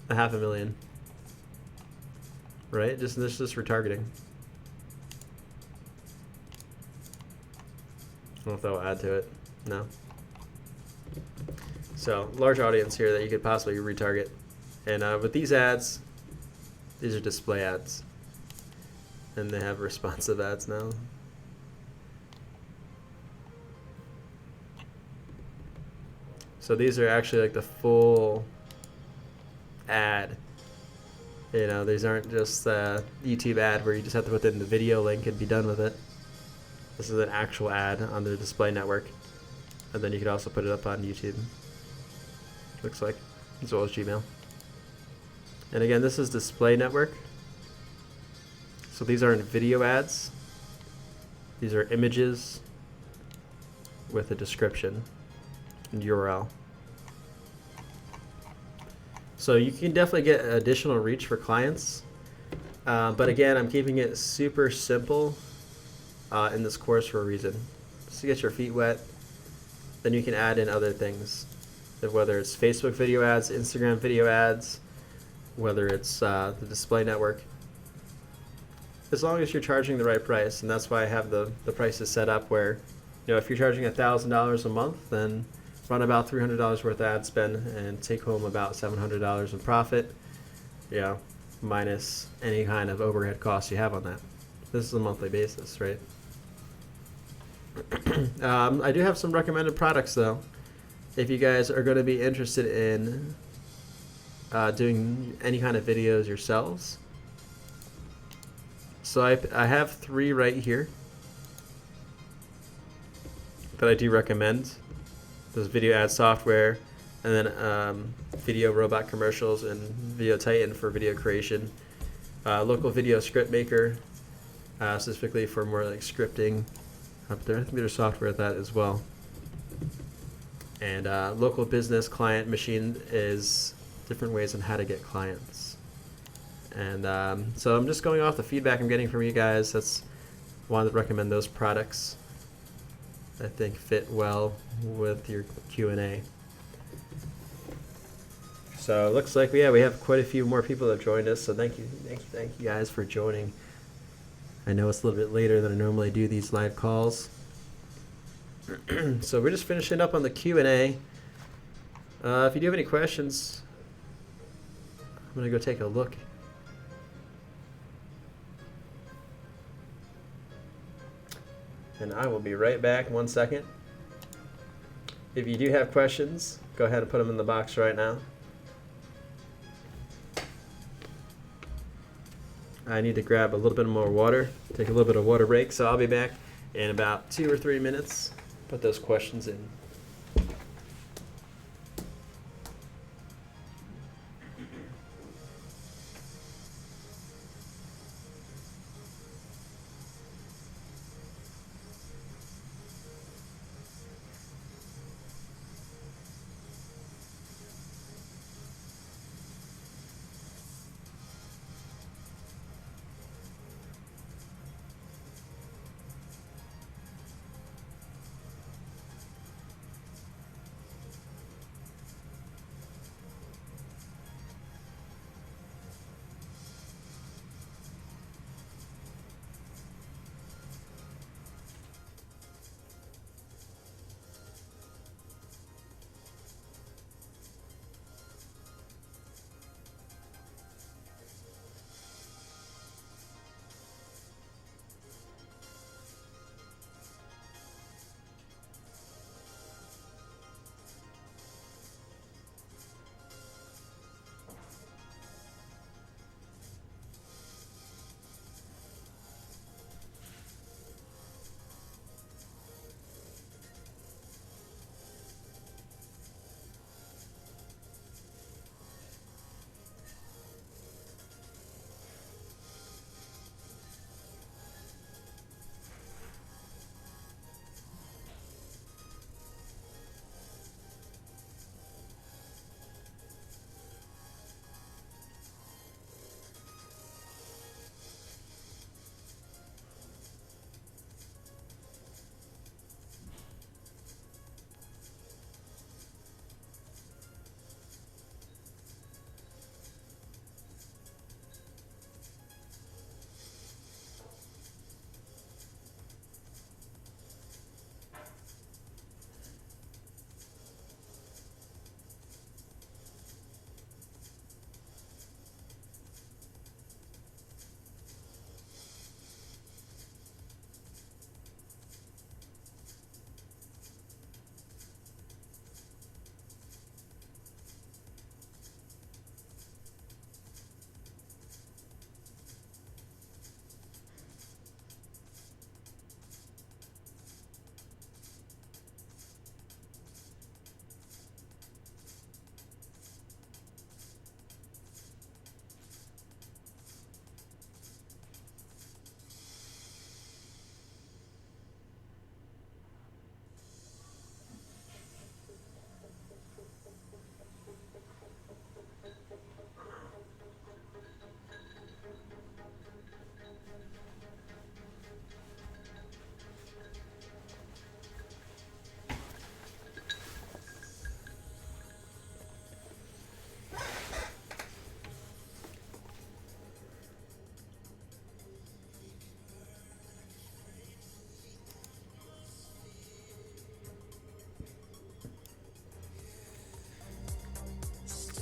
500,000, right? This is just retargeting. I don't know if that will add to it. No. So large audience here that you could possibly retarget. And with these ads, these are display ads. And they have responsive ads now. So these are actually like the full ad. You know, these aren't just a YouTube ad where you just have to put in the video link and be done with it. This is an actual ad on the display network. And then you could also put it up on YouTube. Looks like, as well as Gmail. And again, this is display network. So these aren't video ads. These are images with a description and URL. So you can definitely get additional reach for clients. But again, I'm keeping it super simple in this course for a reason. Just to get your feet wet. Then you can add in other things. Whether it's Facebook video ads, Instagram video ads, whether it's the display network. As long as you're charging the right price, and that's why I have the prices set up where, you know, if you're charging $1,000 a month, then run about $300 worth of ad spend and take home about $700 in profit, you know, minus any kind of overhead costs you have on that. This is a monthly basis, right? I do have some recommended products though. if you guys are going to be interested in doing any kind of videos yourselves. So I have 3 right here that I do recommend. There's video ad software, and then video robot commercials, and Video Titan for video creation. Local video script maker, specifically for more like scripting up there. I think there's software at that as well. And local business client machine is different ways on how to get clients. And so I'm just going off the feedback I'm getting from you guys. That's wanted to recommend those products. I think fit well with your Q&A. So it looks like we have quite a few more people that have joined us. So thank you guys for joining. I know it's a little bit later than I normally do these live calls. So we're just finishing up on the Q&A. If you do have any questions, I'm gonna go take a look. And I will be right back. 1 second. If you do have questions, go ahead and put them in the box right now. I need to grab a little bit more water, take a little bit of water break, so I'll be back in about 2 or 3 minutes. Put those questions in.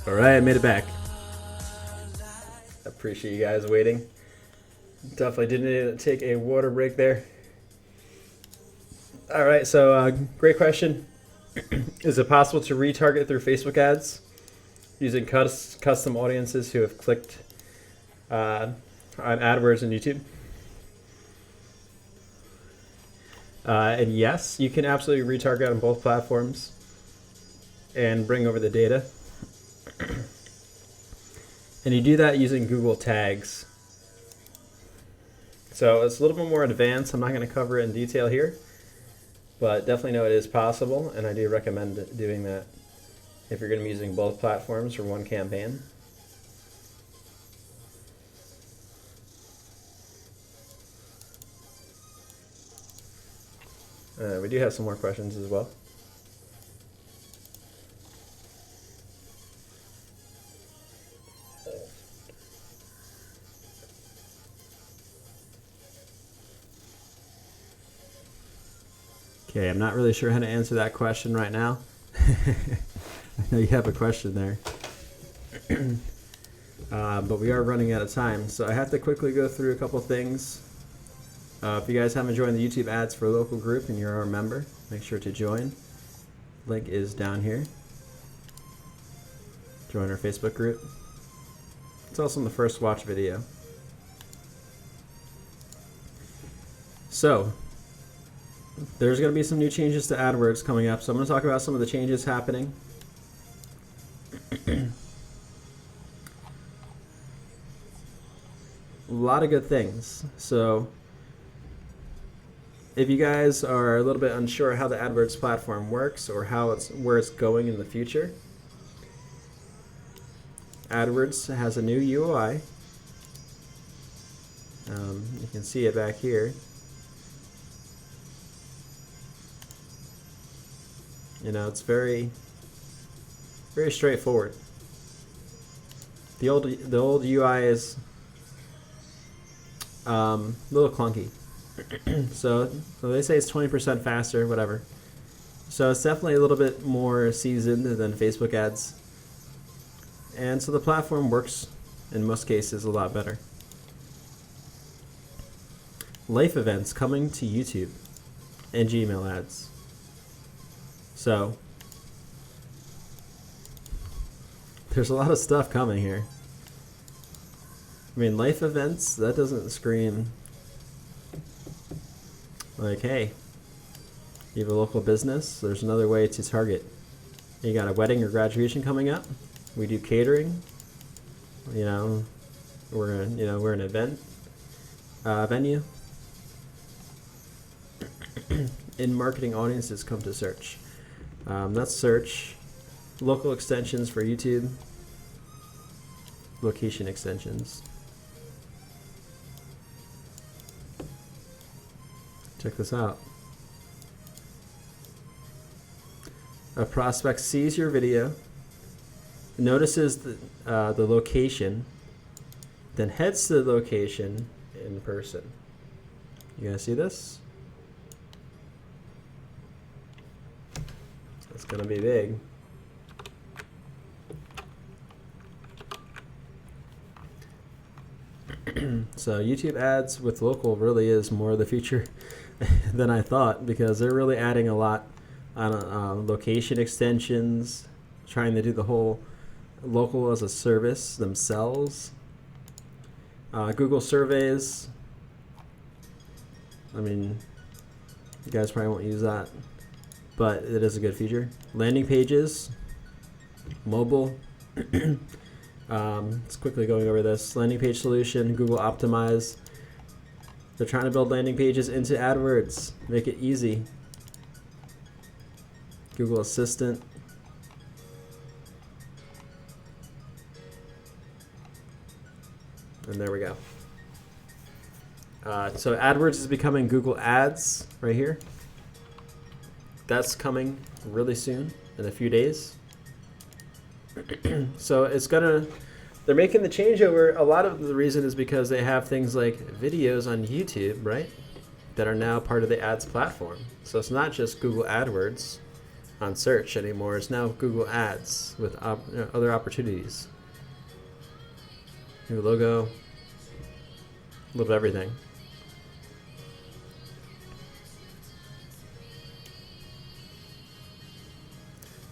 All right, I made it back. Appreciate you guys waiting. Definitely didn't take a water break there. All right, so great question. Is it possible to retarget through Facebook ads using custom audiences who have clicked on AdWords and YouTube? And yes, you can absolutely retarget on both platforms and bring over the data. And you do that using Google tags. So it's a little bit more advanced. I'm not going to cover it in detail here, but definitely know it is possible, and I do recommend doing that if you're going to be using both platforms for one campaign. We do have some more questions as well. Okay, I'm not really sure how to answer that question right now. I know you have a question there. But we are running out of time, so I have to quickly go through a couple things. If you guys haven't joined the YouTube Ads for Local group and you're a member, make sure to join. Link is down here. Join our Facebook group. It's also in the first watch video. So, there's going to be some new changes to AdWords coming up, so I'm going to talk about some of the changes happening. A lot of good things. So, if you guys are a little bit unsure how the AdWords platform works or where it's going in the future, AdWords has a new UI. You can see it back here. You know, it's very straightforward. The old UI is a little clunky. so they say it's 20% faster, whatever. So it's definitely a little bit more seasoned than Facebook ads. And so the platform works in most cases a lot better. Life events coming to YouTube and Gmail ads. So, there's a lot of stuff coming here. I mean, life events, that doesn't scream like, hey, you have a local business, there's another way to target. You got a wedding or graduation coming up, we do catering, you know, we're an event venue. In marketing audiences come to search. That's search, local extensions for YouTube, location extensions. Check this out. A prospect sees your video, notices the location, then heads to the location in person. You guys see this? It's going to be big. So YouTube ads with local really is more the future than I thought, because they're really adding a lot on location extensions, trying to do the whole local as a service themselves. Google surveys. I mean, you guys probably won't use that, but it is a good feature. Landing pages, mobile. It's quickly going over this. Landing page solution, Google Optimize. They're trying to build landing pages into AdWords. Make it easy. Google Assistant. And there we go. So AdWords is becoming Google Ads right here. That's coming really soon, in a few days. So they're making the changeover. A lot of the reason is because they have things like videos on YouTube, right, that are now part of the ads platform. So it's not just Google AdWords on search anymore. It's now Google Ads with other opportunities. New logo, a little bit of everything.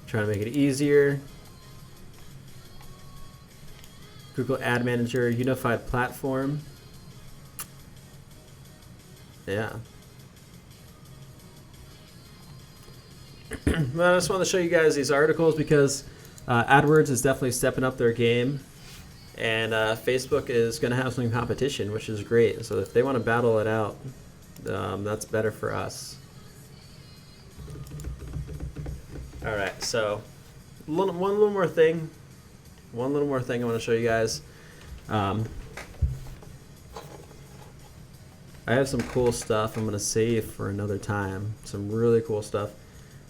Trying to make it easier. Google Ad Manager, unified platform. Yeah. Well, I just want to show you guys these articles because AdWords is definitely stepping up their game, and Facebook is going to have some competition, which is great. So if they want to battle it out, that's better for us. All right, so one little more thing I want to show you guys. I have some cool stuff I'm going to save for another time, some really cool stuff.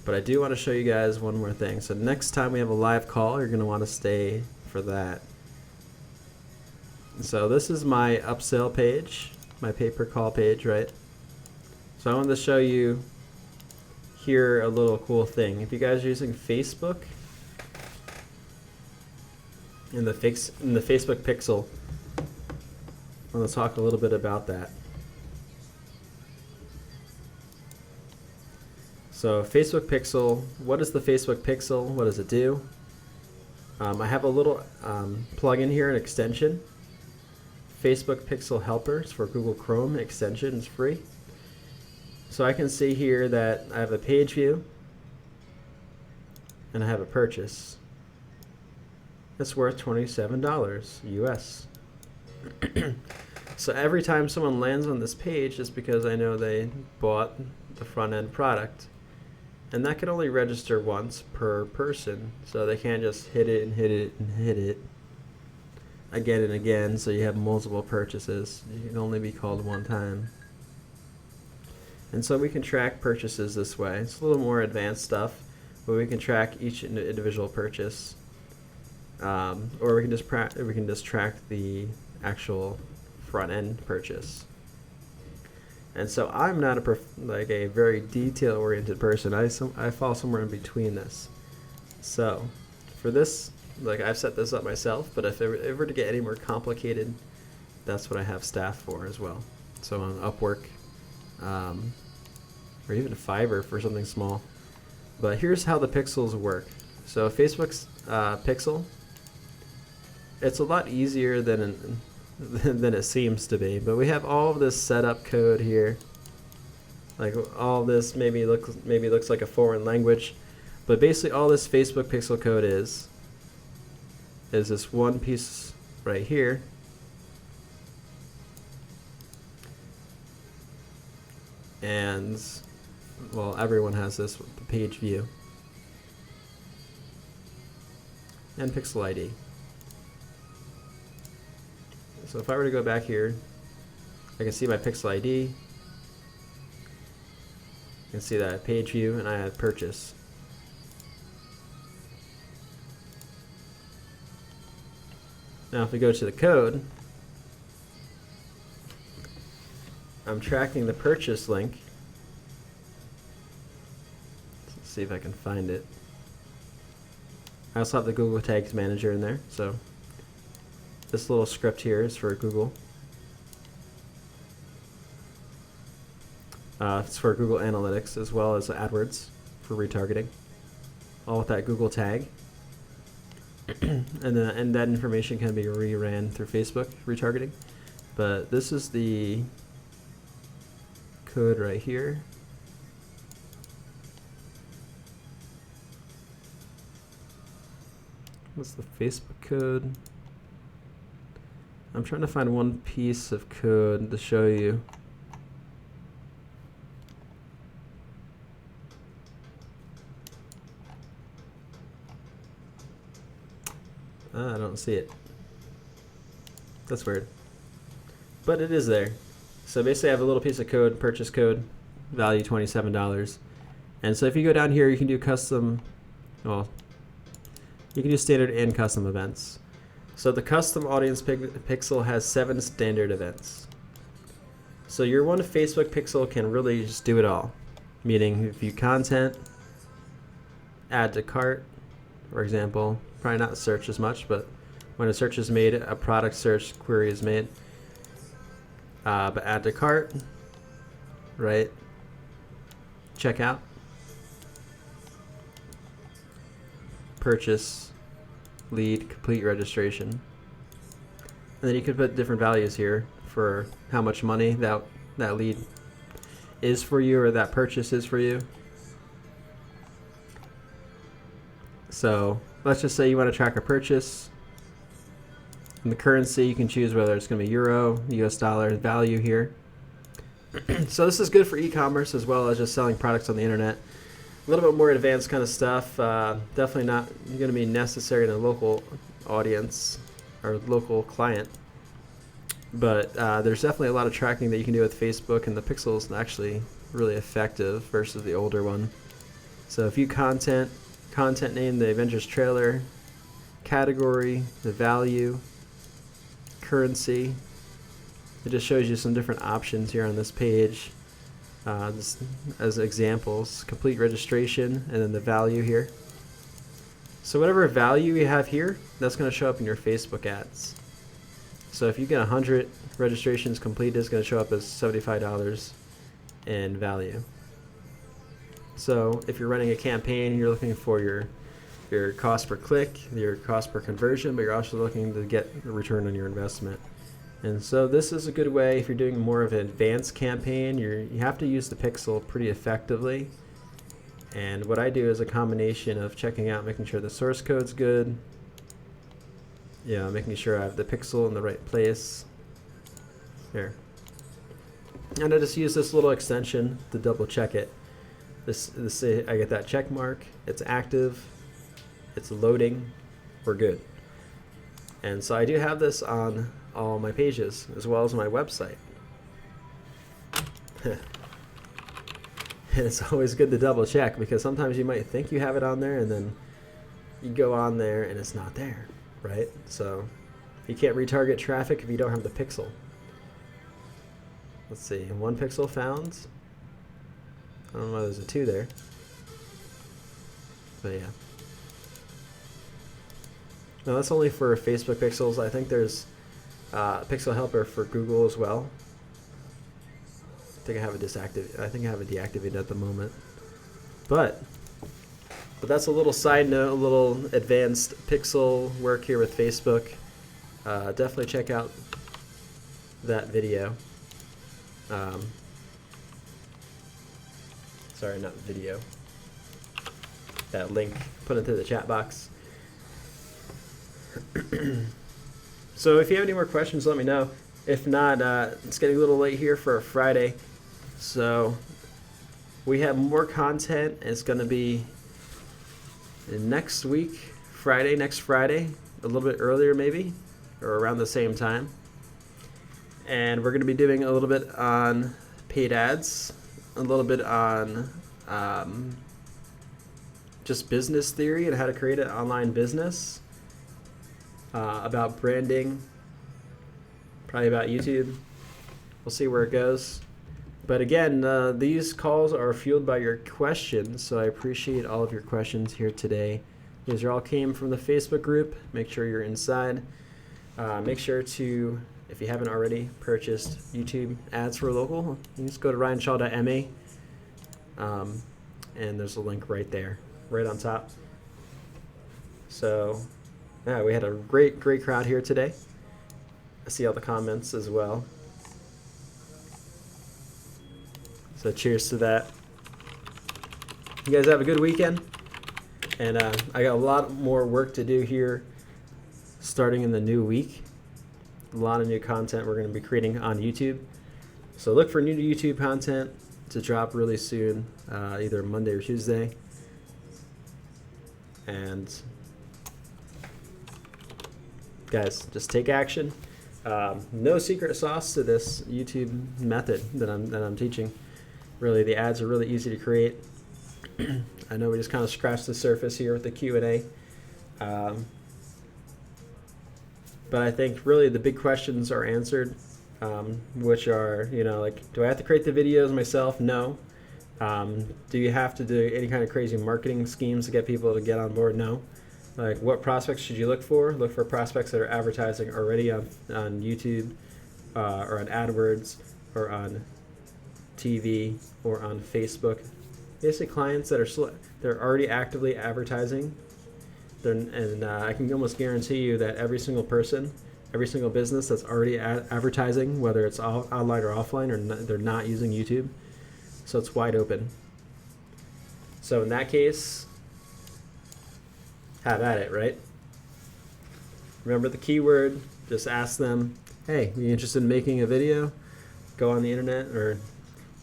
But I do want to show you guys one more thing. So next time we have a live call, you're going to want to stay for that. So this is my upsell page, my pay-per-call page, right? So I wanted to show you here a little cool thing. If you guys are using Facebook, in the Facebook Pixel, I'm going to talk a little bit about that. So Facebook Pixel, what is the Facebook Pixel? What does it do? I have a little plugin here, an extension. Facebook Pixel Helpers for Google Chrome extension is free. So I can see here that I have a page view and I have a purchase. It's worth $27 US. So every time someone lands on this page, it's because I know they bought the front end product. And that can only register once per person. So they can't just hit it and hit it and hit it again and again, so you have multiple purchases. You can only be called one time. And so we can track purchases this way. It's a little more advanced stuff, but we can track each individual purchase. Or we can just track the actual front end purchase. And so I'm not a very detail oriented person. I fall somewhere in between this. So for this, I've set this up myself, but if it were to get any more complicated, that's what I have staff for as well. So on Upwork, or even Fiverr for something small. But here's how the pixels work. So Facebook's Pixel, it's a lot easier than it seems to be. But we have all of this setup code here. Like all this maybe looks like a foreign language, but basically all this Facebook Pixel code is this one piece right here. And well, everyone has this with the page view and pixel ID. So if I were to go back here, I can see my pixel ID. I can see that I have page view and I have purchase. Now if we go to the code, I'm tracking the purchase link. Let's see if I can find it. I also have the Google Tags Manager in there, so this little script here is for Google. It's for Google Analytics as well as AdWords for retargeting, all with that Google tag. and that information can be reran through Facebook retargeting. But this is the code right here. What's the Facebook code? I'm trying to find one piece of code to show you. I don't see it. That's weird. But it is there. So basically I have a little piece of code, purchase code, value $27. And so if you go down here, you can do custom, well, you can do standard and custom events. So the custom audience pixel has 7 standard events. So your one Facebook pixel can really just do it all. Meaning view content, add to cart, for example. Probably not search as much, but when a search is made, a product search query is made. But add to cart, right? Checkout. purchase, lead, complete registration. And then you could put different values here for how much money that lead is for you, or that purchase is for you. So let's just say you want to track a purchase. And the currency, you can choose whether it's going to be euro, US dollar, value here. So this is good for e-commerce as well as just selling products on the internet. A little bit more advanced kind of stuff. Definitely not going to be necessary in a local audience or local client. But there's definitely a lot of tracking that you can do with Facebook, and the pixel is actually really effective versus the older one. So if you content name, the Avengers trailer, category, the value, currency. It just shows you some different options here on this page as examples. Complete registration, and then the value here. So whatever value you have here, that's going to show up in your Facebook ads. So if you get 100 registrations completed, it's going to show up as $75 in value. So if you're running a campaign, you're looking for your cost per click, your cost per conversion, but you're also looking to get a return on your investment. And so this is a good way if you're doing more of an advanced campaign. You have to use the pixel pretty effectively. And what I do is a combination of checking out, making sure the source code's good, making sure I have the pixel in the right place. There. And I just use this little extension to double check it. I get that check mark, it's active, it's loading, we're good. And so I do have this on all my pages as well as my website. And it's always good to double check, because sometimes you might think you have it on there and then you go on there and it's not there, right? So you can't retarget traffic if you don't have the pixel. Let's see, 1 pixel found. I don't know, there's a 2 there. But yeah. No, that's only for Facebook pixels. I think there's Pixel Helper for Google as well. I think I have it deactivated at the moment. But that's a little side note, a little advanced pixel work here with Facebook. Definitely check out that video. Sorry, not video. That link, put it into the chat box. So if you have any more questions, let me know. If not, it's getting a little late here for a Friday. So we have more content. It's going to be next week, next Friday, a little bit earlier maybe, or around the same time. And we're going to be doing a little bit on paid ads, a little bit on just business theory and how to create an online business, about branding, probably about YouTube. We'll see where it goes. But again, these calls are fueled by your questions, so I appreciate all of your questions here today. These all came from the Facebook group. Make sure you're inside. Make sure to, if you haven't already purchased YouTube ads for local, you just go to ryanshaw.ma, and there's a link right there, right on top. So, yeah, we had a great crowd here today. I see all the comments as well. So cheers to that. You guys have a good weekend. And I got a lot more work to do here starting in the new week. A lot of new content we're going to be creating on YouTube. So look for new YouTube content to drop really soon, either Monday or Tuesday. And guys, just take action. No secret sauce to this YouTube method that I'm teaching. Really, the ads are really easy to create. I know we just kind of scratched the surface here with the Q&A. But I think really the big questions are answered, which are, like, do I have to create the videos myself? No. Do you have to do any kind of crazy marketing schemes to get people to get on board? No. Like, what prospects should you look for? Look for prospects that are advertising already on YouTube, or on AdWords, or on TV, or on Facebook. Basically, clients that are already actively advertising And I can almost guarantee you that every single person, every single business that's already advertising, whether it's online or offline, or they're not using YouTube. So it's wide open. So in that case, have at it, right? Remember the keyword. Just ask them, hey, are you interested in making a video? Go on the internet or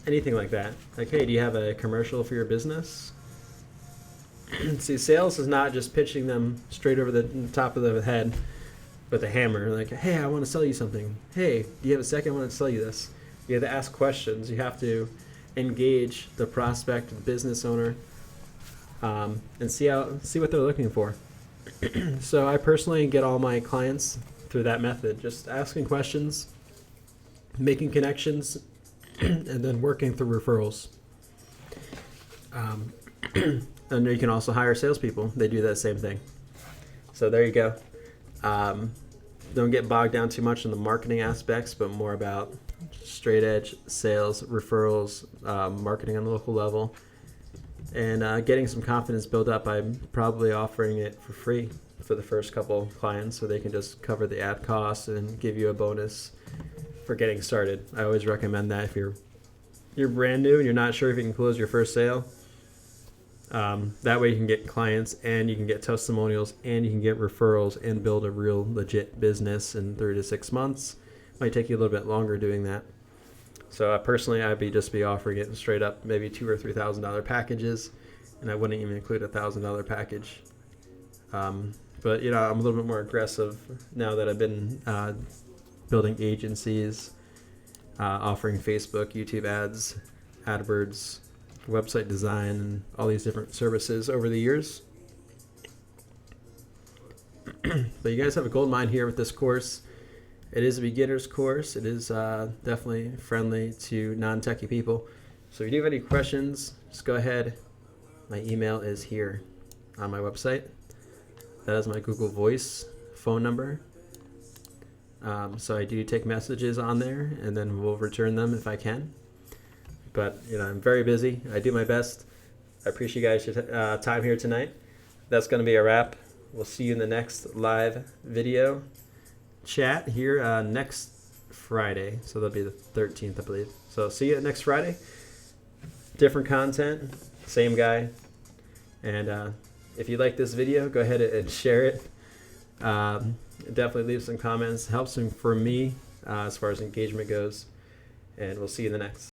anything like that. Like, hey, do you have a commercial for your business? See, sales is not just pitching them straight over the top of the head with a hammer. Like, hey, I want to sell you something. Hey, do you have a second? I want to sell you this. You have to ask questions. You have to engage the prospect, the business owner, and see what they're looking for. So I personally get all my clients through that method, just asking questions, making connections, and then working through referrals. And you can also hire salespeople. They do that same thing. So there you go. Don't get bogged down too much in the marketing aspects, but more about straight edge sales, referrals, marketing on the local level, and getting some confidence built up by probably offering it for free for the first couple clients, so they can just cover the ad costs and give you a bonus for getting started. I always recommend that if you're brand new and you're not sure if you can close your first sale. That way you can get clients and you can get testimonials and you can get referrals and build a real legit business in 3 to 6 months. Might take you a little bit longer doing that. So personally, I'd just be offering it straight up, maybe $2,000 or $3,000 packages, and I wouldn't even include a $1,000 package. But I'm a little bit more aggressive now that I've been building agencies, offering Facebook, YouTube ads, AdWords, website design, and all these different services over the years. But you guys have a gold mine here with this course. It is a beginner's course. It is definitely friendly to non-techie people. So if you do have any questions, just go ahead. My email is here on my website. That is my Google Voice phone number. So I do take messages on there, and then we'll return them if I can. But I'm very busy. I do my best. I appreciate you guys' time here tonight. That's going to be a wrap. We'll see you in the next live video chat here next Friday. So that'll be the 13th, I believe. So see you next Friday. Different content, same guy. And if you like this video, go ahead and share it. Definitely leave some comments. Helps for me as far as engagement goes. And we'll see you in the next.